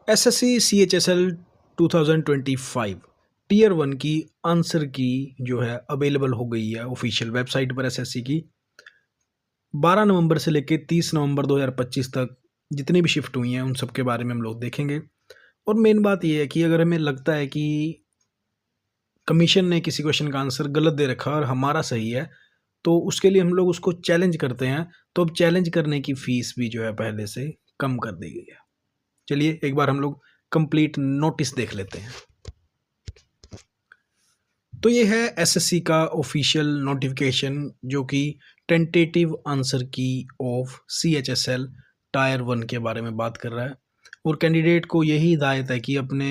SSC CHSL 2025 tier 1 की answer की जो है अवेलेबल हो गई है ऑफिशियल वेबसाइट पर एसएससी की। 12 नवंबर से लेकर 30 नवंबर 2025 तक जितनी भी शिफ्ट हुई हैं उन सब के बारे में हम लोग देखेंगे। और मेन बात ये है कि अगर हमें लगता है कि कमीशन ने किसी क्वेश्चन का आंसर गलत दे रखा है और हमारा सही है, तो उसके लिए हम लोग उसको चैलेंज करते हैं। तो अब चैलेंज करने की फीस भी जो है पहले से कम कर दी गई है। चलिए एक बार हम लोग कंप्लीट नोटिस देख लेते हैं। तो ये है एसएससी का ऑफिशियल नोटिफिकेशन जो कि टेंटेटिव आंसर की ऑफ सीएचएसएल टायर 1 के बारे में बात कर रहा है। और कैंडिडेट को यही हिदायत है कि अपने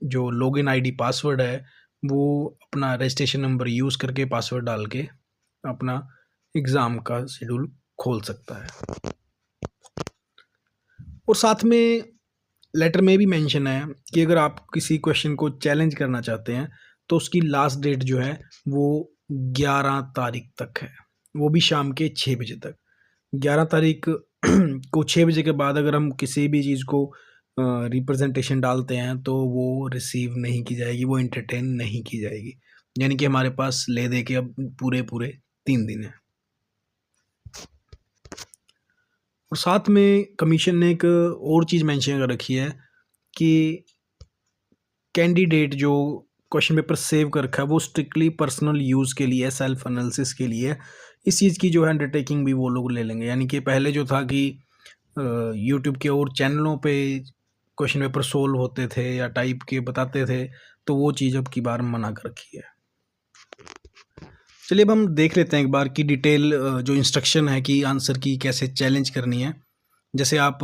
जो लॉगिन आईडी पासवर्ड है वो अपना रजिस्ट्रेशन नंबर यूज़ करके पासवर्ड डाल के अपना एग्ज़ाम का शेड्यूल खोल सकता है। और साथ में लेटर में भी मेंशन है कि अगर आप किसी क्वेश्चन को चैलेंज करना चाहते हैं तो उसकी लास्ट डेट जो है वो 11 तारीख तक है, वो भी शाम के 6 बजे तक। 11 तारीख को 6 बजे के बाद अगर हम किसी भी चीज़ को रिप्रेजेंटेशन डालते हैं तो वो रिसीव नहीं की जाएगी, वो इंटरटेन नहीं की जाएगी। यानी कि हमारे पास ले दे के अब पूरे 3 दिन है। और साथ में कमीशन ने एक और चीज़ मेंशन कर रखी है कि कैंडिडेट जो क्वेश्चन पेपर सेव कर रखा है वो स्ट्रिक्टली पर्सनल यूज़ के लिए, सेल्फ एनालिसिस के लिए इस चीज़ की जो है अंडरटेकिंग भी वो लोग ले लेंगे। यानी कि पहले जो था कि यूट्यूब के और चैनलों पे क्वेश्चन पेपर सोल्व होते थे या टाइप के बताते थे, तो वो चीज़ अब की बार मना कर रखी है। चलिए अब हम देख लेते हैं एक बार की डिटेल जो इंस्ट्रक्शन है कि आंसर की कैसे चैलेंज करनी है। जैसे आप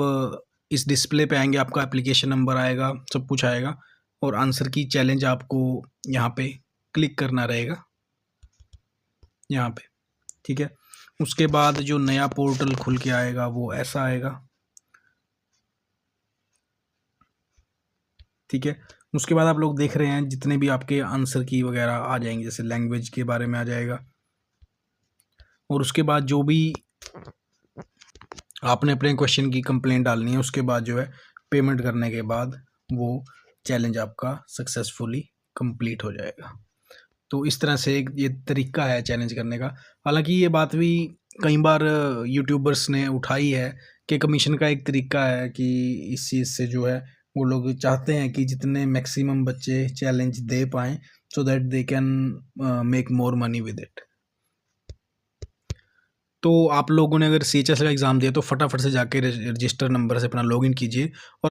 इस डिस्प्ले पे आएंगे, आपका एप्लीकेशन नंबर आएगा, सब कुछ आएगा और आंसर की चैलेंज आपको यहाँ पे क्लिक करना रहेगा, यहाँ पे, ठीक है। उसके बाद जो नया पोर्टल खुल के आएगा वो ऐसा आएगा, ठीक है। उसके बाद आप लोग देख रहे हैं जितने भी आपके आंसर की वगैरह आ जाएंगे, जैसे लैंग्वेज के बारे में आ जाएगा। और उसके बाद जो भी आपने अपने क्वेश्चन की कंप्लेंट डालनी है उसके बाद जो है पेमेंट करने के बाद वो चैलेंज आपका सक्सेसफुली कंप्लीट हो जाएगा। तो इस तरह से एक ये तरीका है चैलेंज करने का। हालांकि ये बात भी कई बार यूट्यूबर्स ने उठाई है कि कमीशन का एक तरीका है कि इस चीज़ से जो है वो लोग चाहते हैं कि जितने मैक्सिमम बच्चे चैलेंज दे पाएँ so that they can make more money with it. तो आप लोगों ने अगर सीएचएसएल का एग्ज़ाम दिया तो फटाफट से जाके रजिस्टर नंबर से अपना लॉगिन कीजिए और